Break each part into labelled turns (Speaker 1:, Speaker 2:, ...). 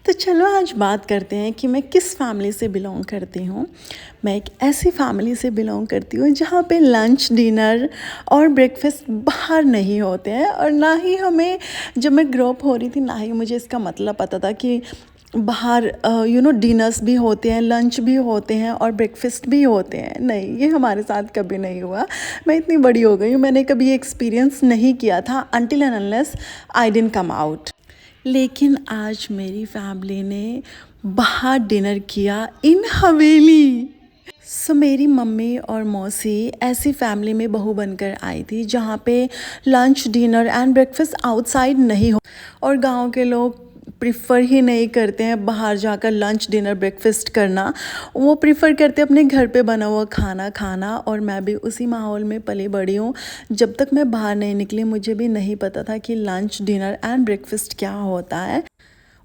Speaker 1: तो चलो आज बात करते हैं कि मैं किस फैमिली से बिलोंग करती हूँ। मैं एक ऐसी फैमिली से बिलोंग करती हूँ जहाँ पे लंच, डिनर और ब्रेकफास्ट बाहर नहीं होते हैं, और ना ही हमें, जब मैं ग्रो अप हो रही थी, ना ही मुझे इसका मतलब पता था कि बाहर डिनर्स भी होते हैं, लंच भी होते हैं और ब्रेकफास्ट भी होते हैं। नहीं, ये हमारे साथ कभी नहीं हुआ। मैं इतनी बड़ी हो गई हूँ, मैंने कभी एक्सपीरियंस नहीं किया था until and unless I didn't come out. लेकिन आज मेरी फैमिली ने बाहर डिनर किया इन हवेली। मेरी मम्मी और मौसी ऐसी फैमिली में बहू बनकर आई थी जहाँ पे lunch, dinner and breakfast outside नहीं हो, और गांव के लोग प्रिफ़र ही नहीं करते हैं बाहर जाकर लंच, डिनर, ब्रेकफास्ट करना। वो प्रिफ़र करते हैं अपने घर पे बना हुआ खाना खाना, और मैं भी उसी माहौल में पली बड़ी हूँ। जब तक मैं बाहर नहीं निकली मुझे भी नहीं पता था कि लंच, डिनर एंड ब्रेकफास्ट क्या होता है।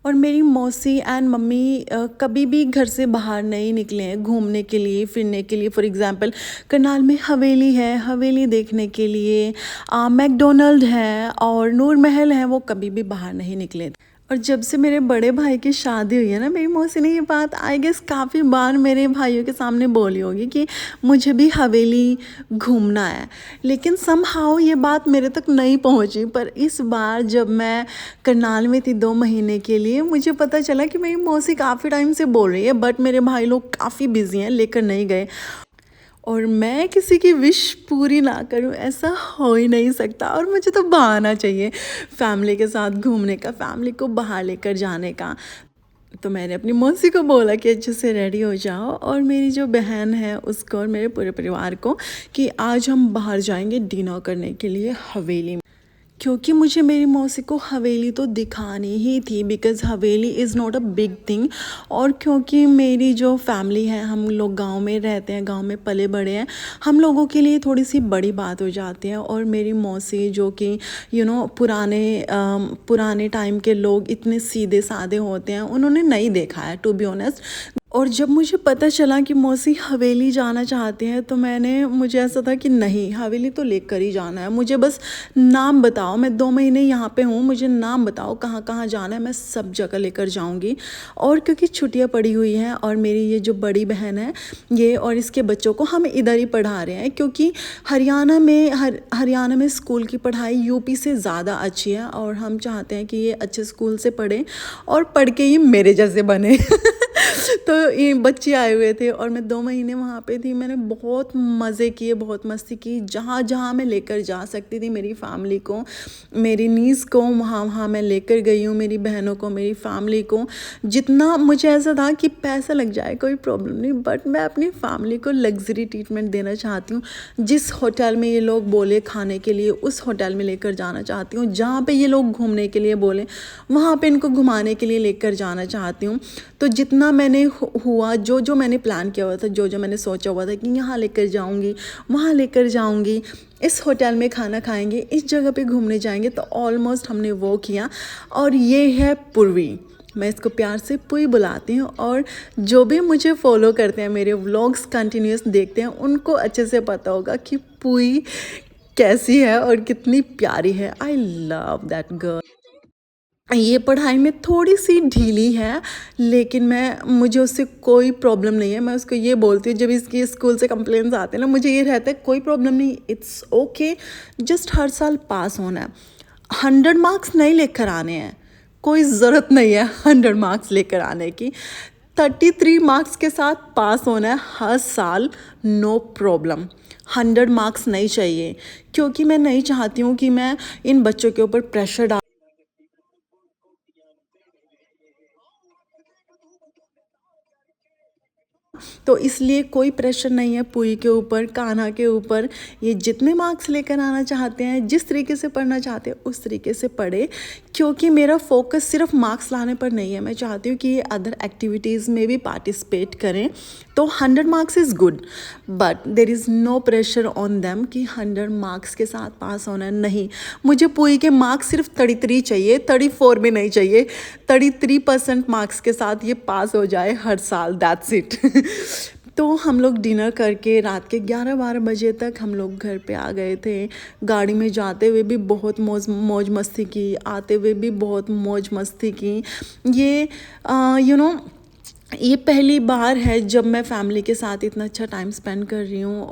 Speaker 1: और मेरी मौसी एंड मम्मी कभी भी घर से बाहर नहीं निकले हैं घूमने के लिए, फिरने के लिए। फॉर एग्ज़ाम्पल, करनाल में हवेली है, हवेली देखने के लिए मैकडोनल्ड है और नूर महल है, वो कभी भी बाहर नहीं निकले। और जब से मेरे बड़े भाई की शादी हुई है ना, मेरी मौसी ने ये बात आई गेस काफ़ी बार मेरे भाइयों के सामने बोली होगी कि मुझे भी हवेली घूमना है। लेकिन समहाउ ये बात मेरे तक नहीं पहुंची। पर इस बार जब मैं करनाल में थी 2 महीने के लिए, मुझे पता चला कि मेरी मौसी काफ़ी टाइम से बोल रही है, बट मेरे भाई लोग काफ़ी बिजी हैं, लेकर नहीं गए। और मैं किसी की विश पूरी ना करूं, ऐसा हो ही नहीं सकता। और मुझे तो बहाना चाहिए फैमिली के साथ घूमने का, फैमिली को बाहर लेकर जाने का। तो मैंने अपनी मौसी को बोला कि अच्छे से रेडी हो जाओ, और मेरी जो बहन है उसको और मेरे पूरे परिवार को, कि आज हम बाहर जाएंगे डिनर करने के लिए हवेली में। क्योंकि मुझे मेरी मौसी को हवेली तो दिखानी ही थी, because Haveli is not a big thing. और क्योंकि मेरी जो फैमिली है, हम लोग गांव में रहते हैं, गांव में पले बड़े हैं, हम लोगों के लिए थोड़ी सी बड़ी बात हो जाती है। और मेरी मौसी जो कि पुराने टाइम के लोग इतने सीधे साधे होते हैं, उन्होंने नहीं देखा है टू बी ऑनेस्ट। और जब मुझे पता चला कि मौसी हवेली जाना चाहते हैं, तो मुझे ऐसा था कि नहीं, हवेली तो लेकर ही जाना है। मुझे बस नाम बताओ, मैं 2 महीने यहाँ पे हूँ, मुझे नाम बताओ कहाँ कहाँ जाना है, मैं सब जगह लेकर जाऊँगी। और क्योंकि छुट्टियाँ पड़ी हुई हैं, और मेरी ये जो बड़ी बहन है ये और इसके बच्चों को हम इधर ही पढ़ा रहे हैं, क्योंकि हरियाणा में स्कूल की पढ़ाई यूपी से ज़्यादा अच्छी है, और हम चाहते हैं कि ये अच्छे स्कूल से पढ़ें और पढ़ के ही मेरे जैसे बने। तो ये बच्चे आए हुए थे और मैं 2 महीने वहाँ पे थी। मैंने बहुत मज़े किए, बहुत मस्ती की, जहाँ जहाँ मैं लेकर जा सकती थी मेरी फैमिली को, मेरी नीज़ को, वहाँ वहाँ मैं लेकर गई हूँ, मेरी बहनों को, मेरी फैमिली को। जितना मुझे ऐसा था कि पैसा लग जाए कोई प्रॉब्लम नहीं, बट मैं अपनी फैमिली को लग्जरी ट्रीटमेंट देना चाहती हूँ। जिस होटल में ये लोग बोले खाने के लिए, उस होटल में लेकर जाना चाहती हूँ। जहाँ पे ये लोग घूमने के लिए बोले, वहाँ पे इनको घुमाने के लिए लेकर जाना चाहती हूँ। तो जितना मैंने हुआ, जो मैंने प्लान किया हुआ था, जो मैंने सोचा हुआ था कि यहाँ लेकर जाऊँगी, वहाँ लेकर जाऊँगी, इस होटल में खाना खाएंगे, इस जगह पे घूमने जाएंगे, तो ऑलमोस्ट हमने वो किया। और ये है पूर्वी, मैं इसको प्यार से पुई बुलाती हूँ। और जो भी मुझे फॉलो करते हैं, मेरे व्लॉग्स कंटिन्यूस देखते हैं, उनको अच्छे से पता होगा कि पुई कैसी है और कितनी प्यारी है। I love that girl. ये पढ़ाई में थोड़ी सी ढीली है, लेकिन मुझे उससे कोई प्रॉब्लम नहीं है। मैं उसको ये बोलती हूँ, जब इसकी स्कूल से कंप्लेंट्स आते हैं ना, मुझे ये रहता है कोई प्रॉब्लम नहीं, इट्स ओके, जस्ट हर साल पास होना है। 100 मार्क्स नहीं लेकर आने हैं, कोई ज़रूरत नहीं है 100 मार्क्स लेकर आने की। 33 मार्क्स के साथ पास होना है हर साल, नो प्रॉब्लम। 100 मार्क्स नहीं चाहिए, क्योंकि मैं नहीं चाहती हूँ कि मैं इन बच्चों के ऊपर प्रेशर डाल। तो इसलिए कोई प्रेशर नहीं है पुई के ऊपर, कान्हा के ऊपर। ये जितने मार्क्स लेकर आना चाहते हैं, जिस तरीके से पढ़ना चाहते हैं, उस तरीके से पढ़े। क्योंकि मेरा फोकस सिर्फ मार्क्स लाने पर नहीं है, मैं चाहती हूँ कि ये अदर एक्टिविटीज़ में भी पार्टिसिपेट करें। तो 100 marks is good, but there is no pressure on them कि 100 मार्क्स के साथ पास होना है। नहीं, मुझे पुई के मार्क्स सिर्फ 33 चाहिए, 34 भी नहीं चाहिए। 33% मार्क्स के साथ ये पास हो जाए हर साल, दैट्स इट। तो हम लोग डिनर करके रात के 11-12 बजे तक हम लोग घर पे आ गए थे। गाड़ी में जाते हुए भी बहुत मौज मस्ती की, आते हुए भी बहुत मौज मस्ती की। ये यू नो ये पहली बार है जब मैं फैमिली के साथ इतना अच्छा टाइम स्पेंड कर रही हूँ।